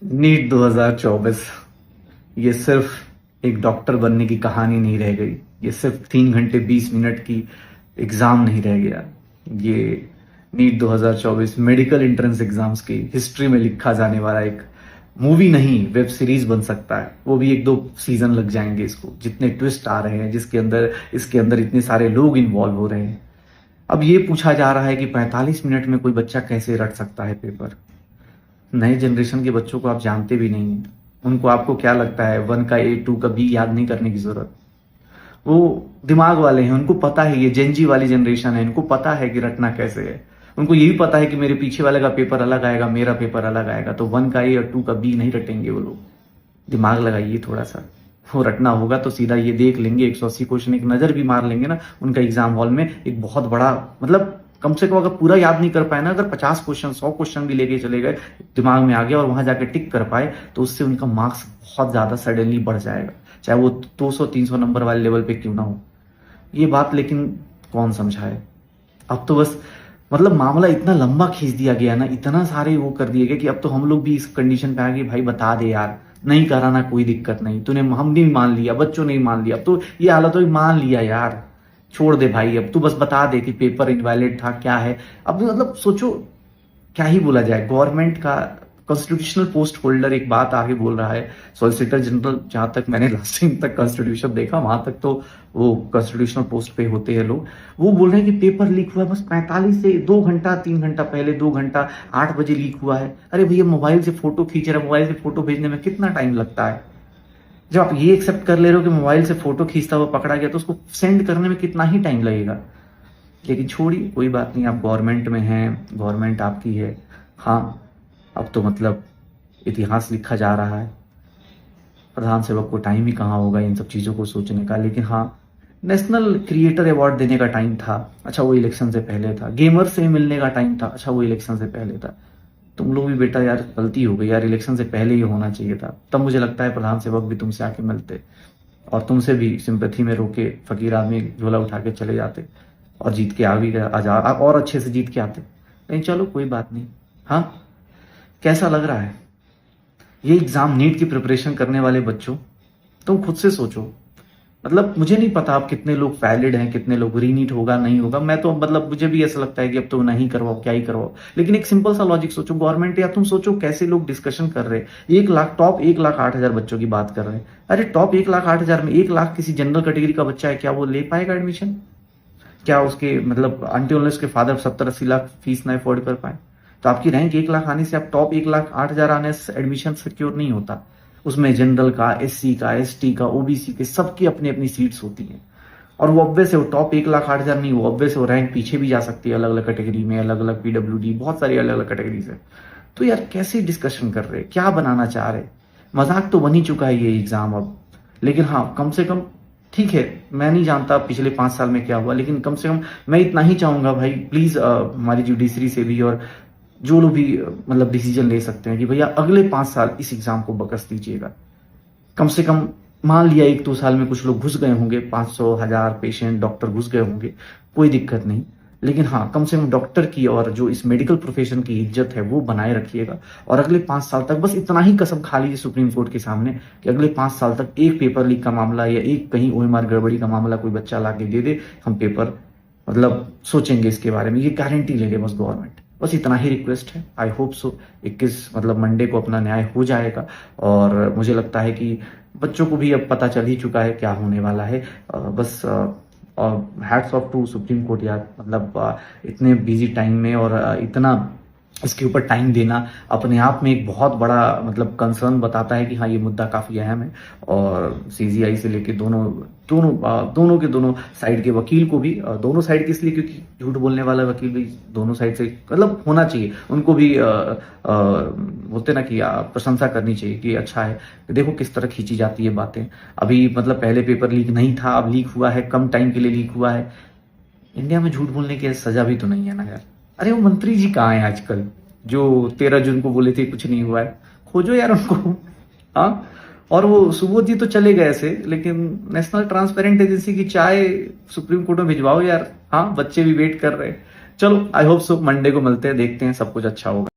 NEET 2024 ये सिर्फ एक डॉक्टर बनने की कहानी नहीं रह गई। ये सिर्फ 3 घंटे 20 मिनट की एग्जाम नहीं रह गया। ये नीट 2024 मेडिकल एंट्रेंस एग्जाम्स की हिस्ट्री में लिखा जाने वाला एक मूवी नहीं, वेब सीरीज बन सकता है। वो भी 1-2 सीजन लग जाएंगे इसको, जितने ट्विस्ट आ रहे हैं, इसके अंदर इतने सारे लोग इन्वॉल्व हो रहे हैं। अब ये पूछा जा रहा है कि 45 मिनट में कोई बच्चा कैसे रट सकता है पेपर। नए जनरेशन के बच्चों को आप जानते भी नहीं हैं। उनको आपको क्या लगता है 1 का A 2 का B याद नहीं करने की जरूरत। वो दिमाग वाले हैं, उनको पता है, ये जेनजी वाली जनरेशन है, इनको पता है कि रटना कैसे है। उनको यही पता है कि मेरे पीछे वाले का पेपर अलग आएगा, मेरा पेपर अलग आएगा, तो 1 का A और 2 का B नहीं रटेंगे वो लोग। दिमाग लगाइए थोड़ा सा। वो रटना होगा तो सीधा ये देख लेंगे 180 क्वेश्चन, एक नजर भी मार लेंगे ना उनका एग्जाम हॉल में। एक बहुत बड़ा मतलब कम से कम अगर पूरा याद नहीं कर पाए ना, अगर 50 क्वेश्चन 100 क्वेश्चन भी लेके चले गए, दिमाग में आ गया और वहां जाके टिक कर पाए, तो उससे उनका मार्क्स बहुत ज्यादा सडनली बढ़ जाएगा, चाहे वो 200-300 नंबर वाले लेवल पे क्यों ना हो। ये बात लेकिन कौन समझाए। अब तो बस मतलब मामला इतना लंबा खींच दिया गया ना, इतना सारे वो कर दिए गए कि अब तो हम लोग भी इस कंडीशन पे आ गए, भाई बता दे यार, नहीं कराना कोई दिक्कत नहीं, तूने हम भी मान लिया, बच्चों ने मान लिया, अब तो ये हालत हो मान लिया यार, छोड़ दे भाई, अब तू बस बता दे कि पेपर इनवैलिड था क्या है। अब मतलब सोचो क्या ही बोला जाए। गवर्नमेंट का कॉन्स्टिट्यूशनल पोस्ट होल्डर एक बात आगे बोल रहा है, सॉलिसिटर जनरल, जहां तक मैंने लास्ट टाइम तक कॉन्स्टिट्यूशन देखा वहां तक तो वो कॉन्स्टिट्यूशनल पोस्ट पे होते हैं लोग, वो बोल रहे हैं कि पेपर लीक हुआ है बस 45 से 2 घंटा 3 घंटा पहले, 2 घंटा 8 बजे लीक हुआ है। अरे भैया मोबाइल से फोटो खींच रहे, मोबाइल से फोटो भेजने में कितना टाइम लगता है। जब आप ये एक्सेप्ट कर ले रहे हो कि मोबाइल से फोटो खींचता हुआ पकड़ा गया, तो उसको सेंड करने में कितना ही टाइम लगेगा। लेकिन छोड़िए, कोई बात नहीं, आप गवर्नमेंट में हैं, गवर्नमेंट आपकी है। हाँ, अब तो मतलब इतिहास लिखा जा रहा है। प्रधान सेवक को टाइम ही कहाँ होगा इन सब चीज़ों को सोचने का। लेकिन हाँ, नेशनल क्रिएटर अवार्ड देने का टाइम था, अच्छा वो इलेक्शन से पहले था। गेमर से मिलने का टाइम था, अच्छा वो इलेक्शन से पहले था। तुम लोग भी बेटा यार गलती हो गई यार, इलेक्शन से पहले ही होना चाहिए था। तब मुझे लगता है प्रधान सेवक भी तुमसे आके मिलते और तुमसे भी सिंपैथी में रोके फकीर आदमी झोला उठा के चले जाते और जीत के आ भी गया, और अच्छे से जीत के आते। नहीं चलो कोई बात नहीं। हाँ, कैसा लग रहा है ये एग्जाम? नीट की प्रिपरेशन करने वाले बच्चों, तुम खुद से सोचो। मतलब मुझे नहीं पता आप कितने लोग वैलिड हैं, कितने लोग रीनीट होगा नहीं होगा। मैं तो मतलब मुझे भी ऐसा लगता है कि अब तो नहीं करवाओ, क्या ही करवाओ। लेकिन एक सिंपल सा लॉजिक सोचो गवर्नमेंट, या तुम सोचो कैसे लोग डिस्कशन कर रहे हैं। 1 लाख टॉप 1,08,000 बच्चों की बात कर रहे हैं। अरे टॉप 1,08,000 में 1 लाख किसी जनरल कैटेगरी का बच्चा है, क्या वो ले पाएगा एडमिशन? क्या उसके मतलब अनटिल उसके फादर 70-80 लाख फीस ना अफोर्ड कर पाए? तो आपकी रैंक 1 लाख आने से आप टॉप 1,08,000 आने से एडमिशन सिक्योर नहीं होता। उसमें जनरल का, SC का, ST का, OBC के सबकी अपनी अपनी सीट्स होती हैं। और वो ऑब्वियस है, वो टॉप 1,08,000 नहीं, वो ऑब्वियस है, वो रैंक पीछे भी जा सकती है अलग अलग कैटेगरी में, अलग अलग PWD, बहुत सारी अलग अलग कैटेगरीज है। तो यार कैसे डिस्कशन कर रहे, क्या बनाना चाह रहे? मजाक तो बन ही चुका है ये एग्जाम अब। लेकिन हाँ, कम से कम ठीक है, मैं नहीं जानता पिछले 5 साल में क्या हुआ, लेकिन कम से कम मैं इतना ही चाहूंगा भाई, प्लीज हमारी जुडिशरी से भी और जो लोग भी मतलब डिसीजन ले सकते हैं कि भैया अगले 5 साल इस एग्जाम को बकस दीजिएगा। कम से कम मान लिया 1-2 साल में कुछ लोग घुस गए होंगे, 500 1000 पेशेंट डॉक्टर घुस गए होंगे, कोई दिक्कत नहीं। लेकिन हाँ, कम से कम डॉक्टर की और जो इस मेडिकल प्रोफेशन की इज्जत है वो बनाए रखिएगा। और अगले 5 साल तक बस इतना ही कसम खा लीजिए सुप्रीम कोर्ट के सामने कि अगले 5 साल तक एक पेपर लीक का मामला या एक कहीं OMR गड़बड़ी का मामला कोई बच्चा ला के दे दे, हम पेपर मतलब सोचेंगे इसके बारे में। ये गारंटी ले ले बस गवर्नमेंट, बस इतना ही रिक्वेस्ट है। आई होप सो 21 मतलब मंडे को अपना न्याय हो जाएगा। और मुझे लगता है कि बच्चों को भी अब पता चल ही चुका है क्या होने वाला है। बस hats off to supreme court यार, मतलब इतने बिजी टाइम में और इतना इसके ऊपर टाइम देना अपने आप में एक बहुत बड़ा मतलब कंसर्न बताता है कि हाँ ये मुद्दा काफी अहम है। और CGI से लेके दोनों के दोनों साइड के वकील को भी, दोनों साइड के इसलिए क्योंकि झूठ बोलने वाला वकील भी दोनों साइड से मतलब होना चाहिए, उनको भी बोलते ना कि प्रशंसा करनी चाहिए कि अच्छा है, देखो किस तरह खींची जाती है बातें। अभी मतलब पहले पेपर लीक नहीं था, अब लीक हुआ है, कम टाइम के लिए लीक हुआ है। इंडिया में झूठ बोलने की सजा भी तो नहीं है ना यार। अरे वो मंत्री जी कहाँ हैं आजकल, जो 13 जून को बोले थे कुछ नहीं हुआ है? खोजो यार उनको। हाँ, और वो सुबोध जी तो चले गए ऐसे, लेकिन नेशनल ट्रांसपेरेंट एजेंसी की चाय सुप्रीम कोर्ट में भिजवाओ यार। हाँ, बच्चे भी वेट कर रहे हैं। चलो आई होप सो मंडे को मिलते हैं, देखते हैं, सब कुछ अच्छा होगा।